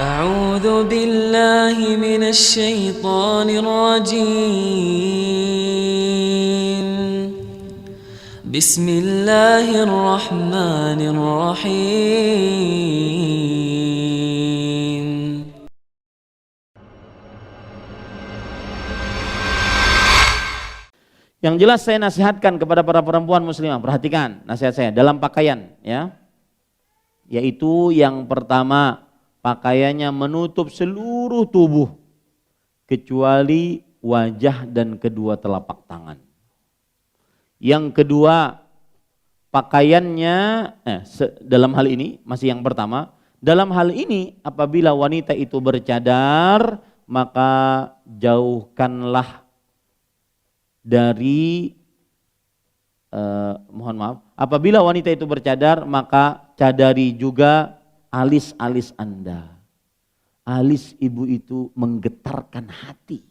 أعوذ بالله من الشيطان الرجيم بسم الله الرحمن الرحيم Yang jelas saya nasihatkan kepada para perempuan muslimah, perhatikan nasihat saya dalam pakaian ya. Yaitu yang pertama, pakaiannya menutup seluruh tubuh kecuali wajah dan kedua telapak tangan. Yang kedua, pakaiannya dalam hal ini masih yang pertama, dalam hal ini apabila wanita itu bercadar, maka jauhkanlah dari mohon maaf, apabila wanita itu bercadar, maka cadari juga alis-alis Anda. Alis ibu itu menggetarkan hati.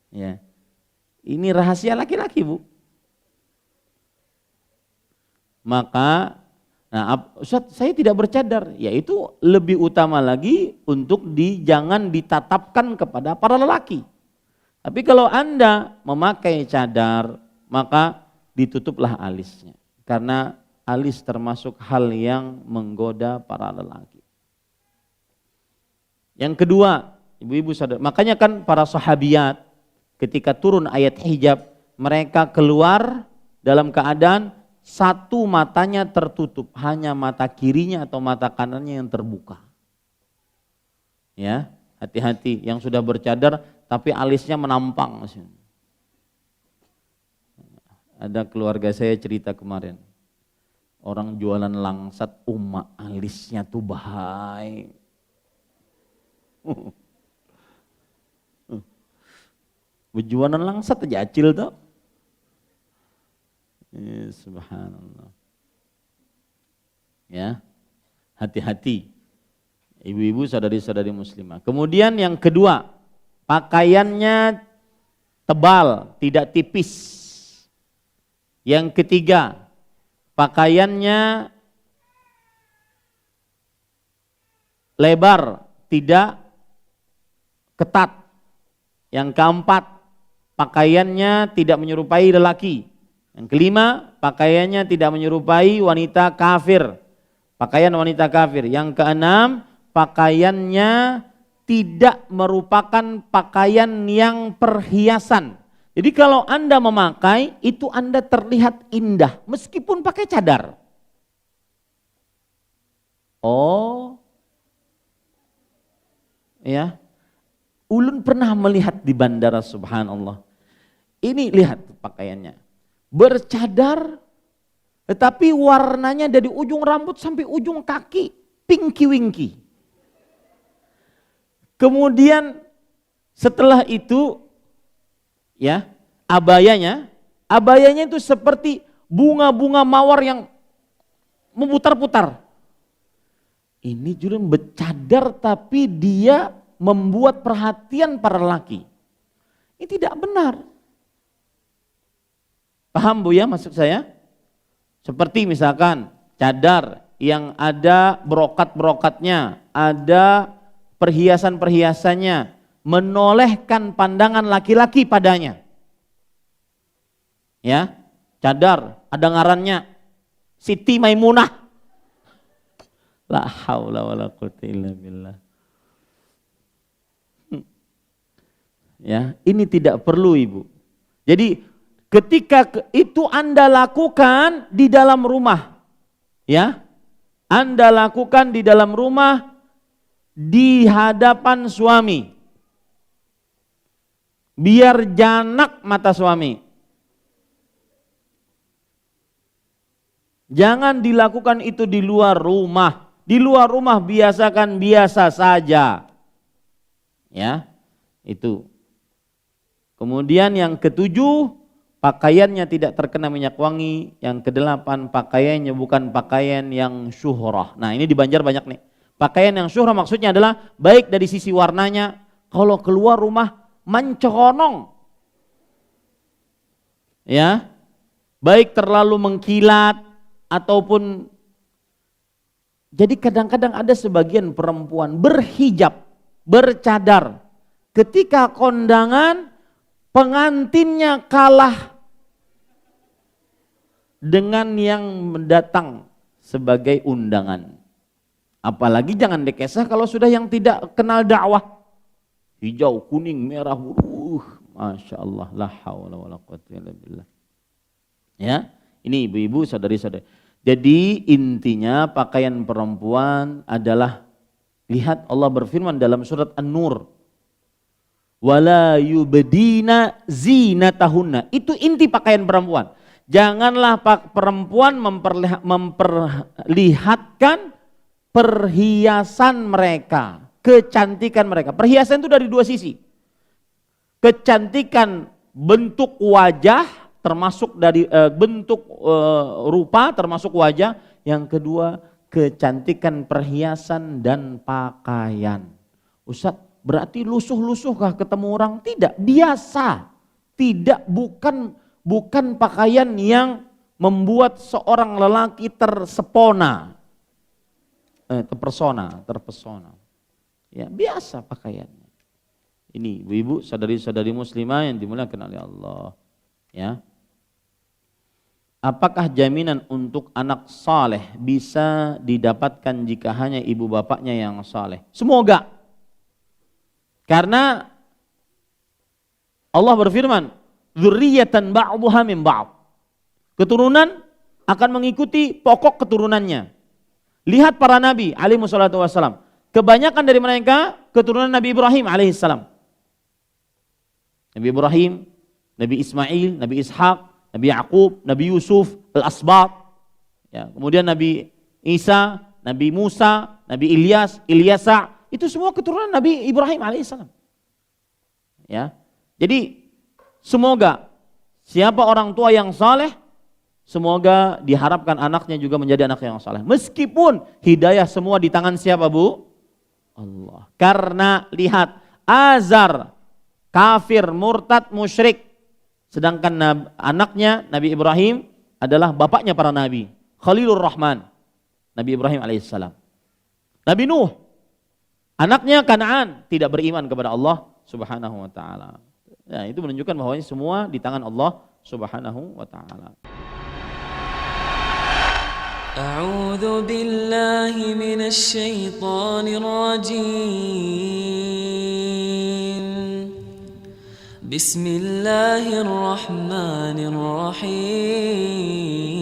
Ya. Ini rahasia laki-laki, Bu. Maka Ustaz, saya tidak bercadar. Ya itu lebih utama lagi untuk jangan ditatapkan kepada para lelaki. Tapi kalau Anda memakai cadar, maka ditutuplah alisnya. Karena alis termasuk hal yang menggoda para lelaki. Yang kedua, ibu-ibu saudara, makanya kan para sahabiat ketika turun ayat hijab, mereka keluar dalam keadaan satu matanya tertutup, hanya mata kirinya atau mata kanannya yang terbuka. Ya, hati-hati yang sudah bercadar tapi alisnya menampang. Ada keluarga saya cerita kemarin, orang jualan langsat, alisnya tuh bahaya. Berjualan langsat aja acil tuh. Subhanallah. Ya, hati-hati ibu-ibu saudari-saudari muslimah. Kemudian yang kedua, pakaiannya tebal, tidak tipis. Yang ketiga, pakaiannya lebar, tidak ketat. Yang keempat, pakaiannya tidak menyerupai lelaki. Yang kelima, pakaiannya tidak menyerupai wanita kafir. Pakaian wanita kafir. Yang keenam, pakaiannya tidak merupakan pakaian yang perhiasan. Jadi kalau Anda memakai, itu Anda terlihat indah meskipun pakai cadar. Oh, ya. Ulun pernah melihat di bandara, subhanallah. Ini lihat pakaiannya. Bercadar, tetapi warnanya dari ujung rambut sampai ujung kaki, pinky winky. Kemudian setelah itu, ya, abayanya itu seperti bunga-bunga mawar yang memutar-putar. Ini juga bercadar tapi dia membuat perhatian para lelaki. Ini tidak benar. Paham Bu ya maksud saya? Seperti misalkan cadar yang ada brokat-brokatnya, ada perhiasan-perhiasannya, menolehkan pandangan laki-laki padanya. Ya, cadar ada ngarannya Siti Maimunah. La haula wala quwwata illa billah. Ya, ini tidak perlu Ibu. Jadi ketika itu Anda lakukan di dalam rumah, ya, Anda lakukan di dalam rumah di hadapan suami, biar janak mata suami. Jangan dilakukan itu di luar rumah. Di luar rumah biasakan biasa saja, ya, itu. Kemudian yang ketujuh, pakaiannya tidak terkena minyak wangi. Yang kedelapan, pakaiannya bukan pakaian yang syuhrah. Nah ini di Banjar banyak nih. Pakaian yang syuhrah maksudnya adalah baik dari sisi warnanya, kalau keluar rumah mencolong. Ya, baik terlalu mengkilat ataupun Jadi kadang-kadang ada sebagian perempuan berhijab, bercadar. Ketika kondangan, pengantinnya kalah dengan yang mendatang sebagai undangan. Apalagi jangan dikesah kalau sudah yang tidak kenal dakwah. Hijau, kuning, merah, Masya Allah, la hawla wa la quwwata illa billah. Ya, ini ibu-ibu, saudari-saudari. Jadi intinya pakaian perempuan adalah, lihat Allah berfirman dalam surat An-Nur, wala yubdina zinatahunna. Itu inti pakaian perempuan. Janganlah perempuan memperlihatkan perhiasan mereka, kecantikan mereka. Perhiasan itu dari dua sisi. Kecantikan bentuk wajah, termasuk dari bentuk rupa, termasuk wajah. Yang kedua, kecantikan perhiasan dan pakaian. Ustaz, berarti lusuh-lusuhkah ketemu orang? Tidak, biasa. Tidak, bukan pakaian yang membuat seorang lelaki terpesona. Ya, biasa pakaiannya. Ini ibu-ibu, saudari-saudari muslimah yang dimuliakan oleh Allah. Ya. Apakah jaminan untuk anak saleh bisa didapatkan jika hanya ibu bapaknya yang saleh? Semoga. Karena Allah berfirman, dzurriyyatan ba'dhuha min ba'd. Keturunan akan mengikuti pokok keturunannya. Lihat para nabi alaihi wassalatu wassalam. Kebanyakan dari mereka keturunan Nabi Ibrahim alaihi salam. Nabi Ibrahim, Nabi Ismail, Nabi Ishak, Nabi Yaqub, Nabi Yusuf, Al-Asbat. Ya, kemudian Nabi Isa, Nabi Musa, Nabi Ilyasa, itu semua keturunan Nabi Ibrahim alaihissalam. Ya. Jadi semoga siapa orang tua yang saleh, semoga diharapkan anaknya juga menjadi anak yang saleh. Meskipun hidayah semua di tangan siapa, Bu? Allah. Karena lihat, Azar kafir, murtad, musyrik. Sedangkan anaknya Nabi Ibrahim adalah bapaknya para nabi, Khalilur Rahman, Nabi Ibrahim alaihissalam. Nabi Nuh, anaknya Kanaan, tidak beriman kepada Allah subhanahu wa ta'ala. Ya, itu menunjukkan bahwa semua di tangan Allah subhanahu wa ta'ala. A'udzu billahi minasy syaithanir rajim. Bismillahirrahmanirrahim.